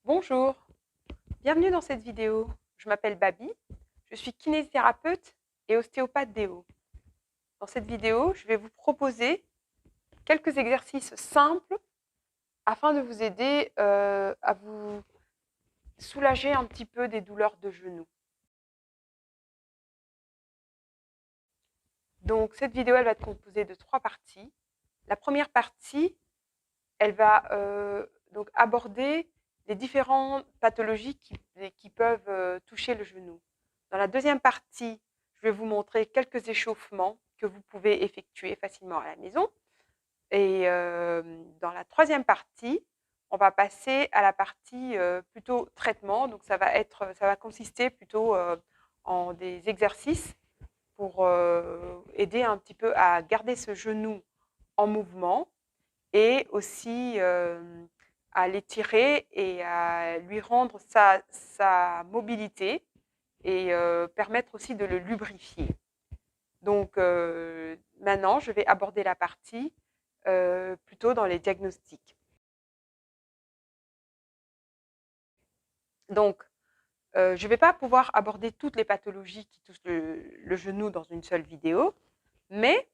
Bonjour, bienvenue dans cette vidéo. Je m'appelle Babi, je suis kinésithérapeute et ostéopathe déo. Dans cette vidéo, je vais vous proposer quelques exercices simples afin de vous aider à vous soulager un petit peu des douleurs de genoux. Donc cette vidéo, elle va être composée de 3 parties. La première partie, elle va donc aborder les différentes pathologies qui peuvent toucher le genou. Dans la deuxième partie, je vais vous montrer quelques échauffements que vous pouvez effectuer facilement à la maison. Et dans la troisième partie, on va passer à la partie plutôt traitement. Donc ça va consister plutôt en des exercices pour aider un petit peu à garder ce genou en mouvement et aussi à l'étirer et à lui rendre sa mobilité et permettre aussi de le lubrifier. Donc maintenant, je vais aborder la partie plutôt dans les diagnostics. Donc, je ne vais pas pouvoir aborder toutes les pathologies qui touchent le genou dans une seule vidéo, mais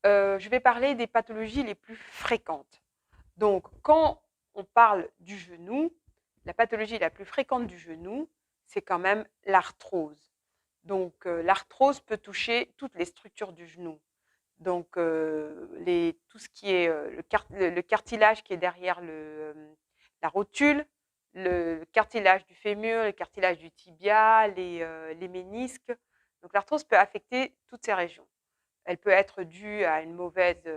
je vais parler des pathologies les plus fréquentes. Donc, quand on parle du genou, la pathologie la plus fréquente du genou, c'est quand même l'arthrose. Donc, l'arthrose peut toucher toutes les structures du genou. Donc, tout ce qui est le cartilage qui est derrière la rotule, le cartilage du fémur, le cartilage du tibia, les ménisques. Donc, l'arthrose peut affecter toutes ces régions. Elle peut être due à une mauvaise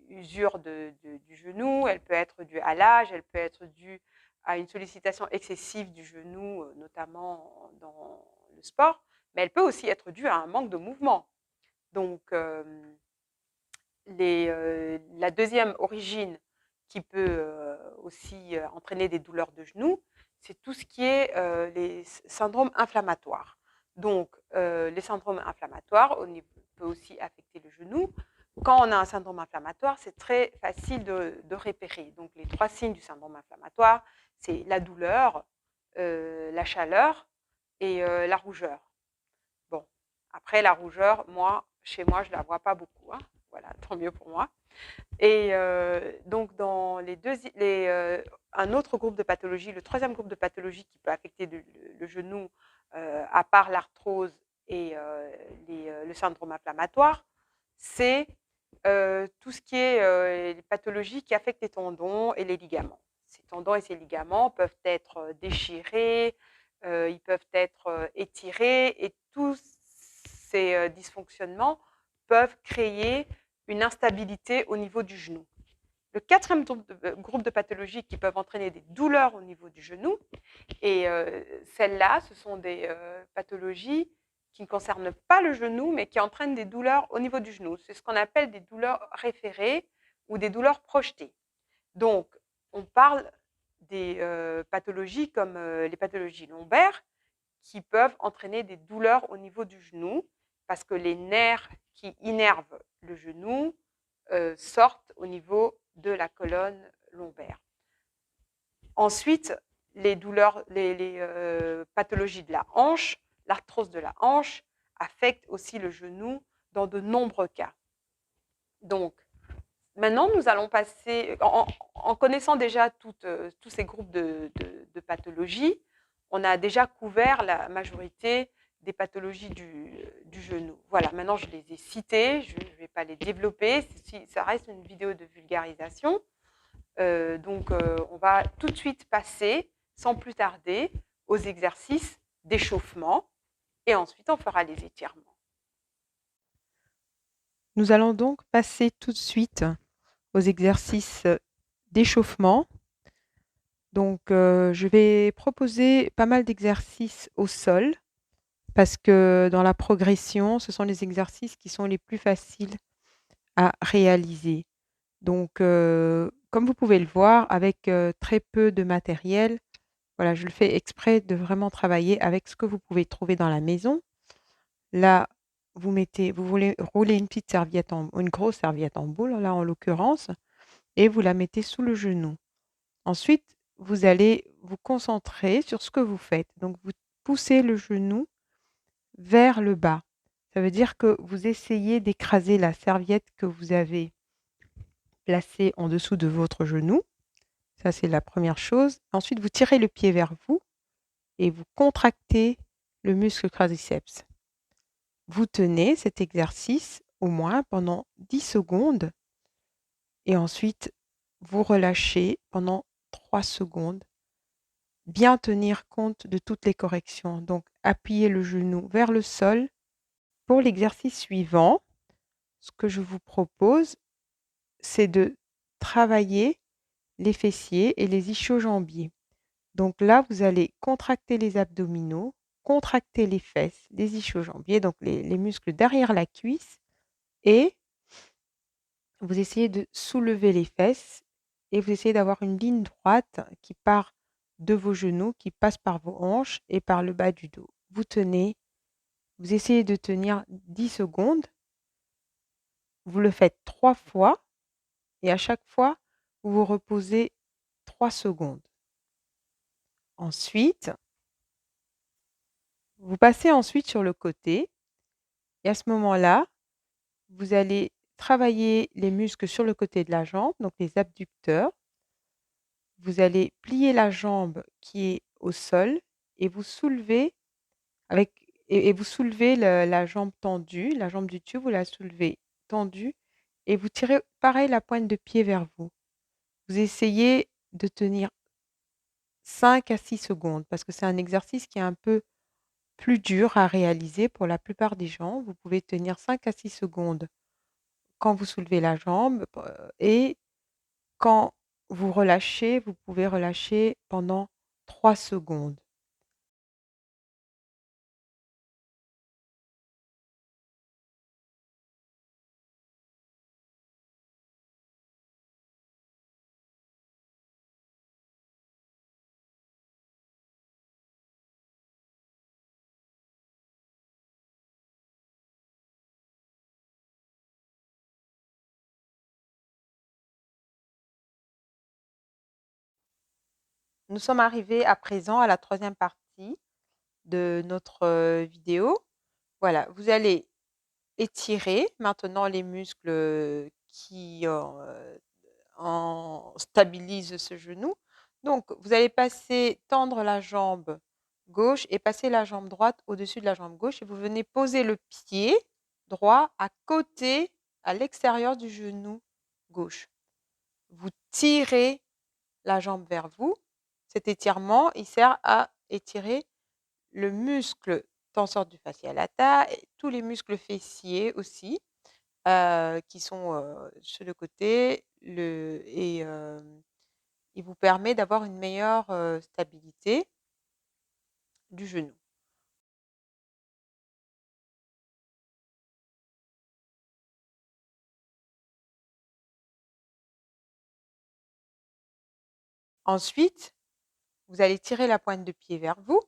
usure du genou, elle peut être due à l'âge, elle peut être due à une sollicitation excessive du genou, notamment dans le sport, mais elle peut aussi être due à un manque de mouvement. Donc, la deuxième origine qui peut aussi entraîner des douleurs de genoux, c'est tout ce qui est les syndromes inflammatoires. Donc, les syndromes inflammatoires peut aussi affecter le genou. Quand on a un syndrome inflammatoire, c'est très facile de repérer. Donc, les 3 signes du syndrome inflammatoire, c'est la douleur, la chaleur et la rougeur. Bon, après la rougeur, chez moi, je ne la vois pas beaucoup. Hein. Voilà, tant mieux pour moi. Et donc, dans un autre groupe de pathologies, le troisième groupe de pathologies qui peut affecter le genou, à part l'arthrose et le syndrome inflammatoire, c'est tout ce qui est les pathologies qui affectent les tendons et les ligaments. Ces tendons et ces ligaments peuvent être déchirés, ils peuvent être étirés et tous ces dysfonctionnements peuvent créer une instabilité au niveau du genou. Le quatrième groupe de pathologies qui peuvent entraîner des douleurs au niveau du genou, et celles-là, ce sont des pathologies qui ne concernent pas le genou, mais qui entraînent des douleurs au niveau du genou. C'est ce qu'on appelle des douleurs référées ou des douleurs projetées. Donc, on parle des pathologies comme les pathologies lombaires qui peuvent entraîner des douleurs au niveau du genou parce que les nerfs qui innervent le genou sortent au niveau de la colonne lombaire. Ensuite, les pathologies de la hanche, l'arthrose de la hanche affecte aussi le genou dans de nombreux cas. Donc, maintenant, nous allons passer, en connaissant déjà tous ces groupes de pathologies, on a déjà couvert la majorité des pathologies du genou. Voilà, maintenant je les ai citées, je ne vais pas les développer, ça reste une vidéo de vulgarisation. Donc, on va tout de suite passer, sans plus tarder, aux exercices d'échauffement et ensuite on fera les étirements. Nous allons donc passer tout de suite aux exercices d'échauffement. Donc, je vais proposer pas mal d'exercices au sol parce que dans la progression, ce sont les exercices qui sont les plus faciles à réaliser. Donc, comme vous pouvez le voir, avec très peu de matériel, voilà, je le fais exprès de vraiment travailler avec ce que vous pouvez trouver dans la maison. Là, vous voulez rouler une petite serviette, une grosse serviette en boule, là en l'occurrence, et vous la mettez sous le genou. Ensuite, vous allez vous concentrer sur ce que vous faites. Donc, vous poussez le genou vers le bas. Ça veut dire que vous essayez d'écraser la serviette que vous avez placée en dessous de votre genou. Ça, c'est la première chose. Ensuite, vous tirez le pied vers vous et vous contractez le muscle quadriceps. Vous tenez cet exercice au moins pendant 10 secondes et ensuite vous relâchez pendant 3 secondes. Bien tenir compte de toutes les corrections. Donc, appuyez le genou vers le sol. Pour l'exercice suivant, ce que je vous propose, c'est de travailler les fessiers et les ischio-jambiers. Donc là, vous allez contracter les abdominaux, contracter les fesses, les ischio-jambiers, donc les muscles derrière la cuisse, et vous essayez de soulever les fesses et vous essayez d'avoir une ligne droite qui part de vos genoux, qui passe par vos hanches et par le bas du dos. Vous tenez, vous essayez de tenir 10 secondes, vous le faites 3 fois et à chaque fois, vous vous reposez 3 secondes. Ensuite, vous passez ensuite sur le côté et à ce moment-là, vous allez travailler les muscles sur le côté de la jambe, donc les abducteurs. Vous allez plier la jambe qui est au sol et vous soulevez avec et vous soulevez la jambe tendue, la jambe du dessus, vous la soulevez tendue et vous tirez pareil la pointe de pied vers vous. Vous essayez de tenir 5 à 6 secondes parce que c'est un exercice qui est un peu plus dur à réaliser pour la plupart des gens. Vous pouvez tenir 5 à 6 secondes quand vous soulevez la jambe et quand vous relâchez, vous pouvez relâcher pendant 3 secondes. Nous sommes arrivés à présent à la 3e partie de notre vidéo. Voilà, vous allez étirer maintenant les muscles qui stabilisent ce genou. Donc, vous allez tendre la jambe gauche et passer la jambe droite au-dessus de la jambe gauche et vous venez poser le pied droit à côté, à l'extérieur du genou gauche. Vous tirez la jambe vers vous. Cet étirement, il sert à étirer le muscle tenseur du fascia lata et tous les muscles fessiers aussi, qui sont sur le côté il vous permet d'avoir une meilleure stabilité du genou. Ensuite, vous allez tirer la pointe de pied vers vous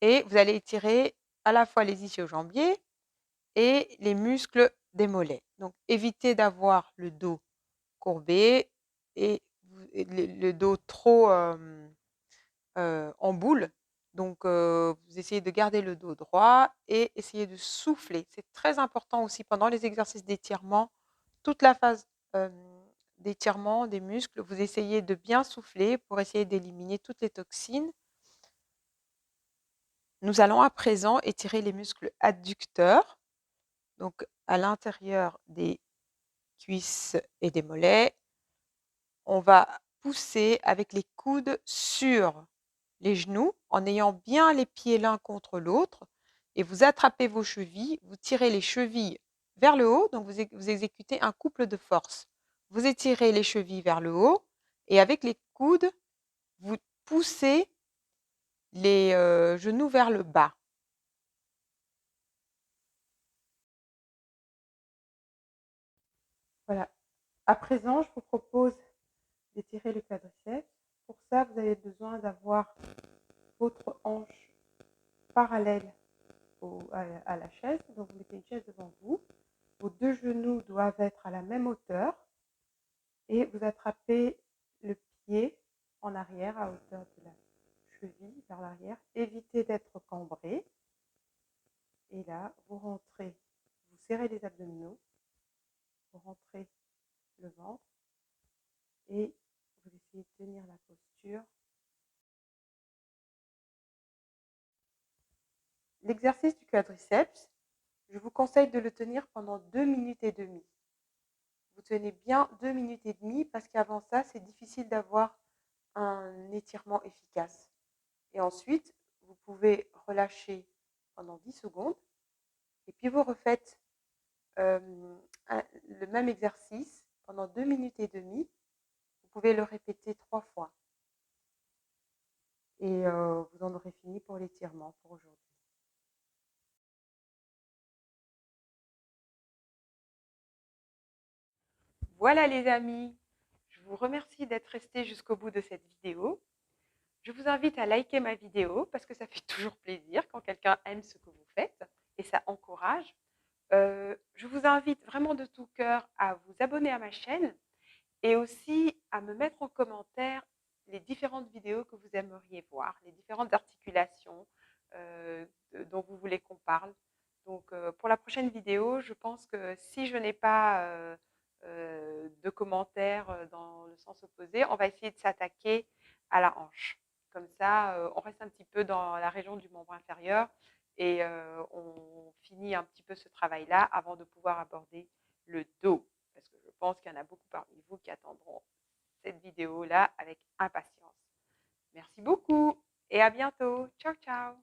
et vous allez étirer à la fois les ischio-jambiers et les muscles des mollets. Donc, évitez d'avoir le dos courbé et le dos trop en boule. Donc, vous essayez de garder le dos droit et essayez de souffler. C'est très important aussi pendant les exercices d'étirement, toute la phase d'étirement des muscles, vous essayez de bien souffler pour essayer d'éliminer toutes les toxines. Nous allons à présent étirer les muscles adducteurs, donc à l'intérieur des cuisses et des mollets. On va pousser avec les coudes sur les genoux en ayant bien les pieds l'un contre l'autre et vous attrapez vos chevilles, vous tirez les chevilles vers le haut, donc vous exécutez un couple de force. Vous étirez les chevilles vers le haut et avec les coudes, vous poussez les genoux vers le bas. Voilà. À présent, je vous propose d'étirer le quadriceps. Pour ça, vous avez besoin d'avoir votre hanche parallèle à la chaise. Donc, vous mettez une chaise devant vous. Vos 2 genoux doivent être à la même hauteur et vous attrapez le pied en arrière à hauteur de la cheville, vers l'arrière. Évitez d'être cambré. Et là, vous rentrez, vous serrez les abdominaux, vous rentrez le ventre et vous essayez de tenir la posture. L'exercice du quadriceps, je vous conseille de le tenir pendant 2 minutes et demie. Vous tenez bien 2 minutes et demie parce qu'avant ça, c'est difficile d'avoir un étirement efficace. Et ensuite, vous pouvez relâcher pendant 10 secondes et puis vous refaites le même exercice pendant 2 minutes et demie. Vous pouvez le répéter 3 fois. Et vous en aurez fini pour l'étirement pour aujourd'hui. Voilà les amis, je vous remercie d'être restés jusqu'au bout de cette vidéo. Je vous invite à liker ma vidéo parce que ça fait toujours plaisir quand quelqu'un aime ce que vous faites et ça encourage. Je vous invite vraiment de tout cœur à vous abonner à ma chaîne et aussi à me mettre en commentaire les différentes vidéos que vous aimeriez voir, les différentes articulations dont vous voulez qu'on parle. Donc, pour la prochaine vidéo, je pense que si je n'ai pas de commentaires dans le sens opposé, on va essayer de s'attaquer à la hanche. Comme ça, on reste un petit peu dans la région du membre inférieur et on finit un petit peu ce travail-là avant de pouvoir aborder le dos. Parce que je pense qu'il y en a beaucoup parmi vous qui attendront cette vidéo-là avec impatience. Merci beaucoup et à bientôt. Ciao, ciao.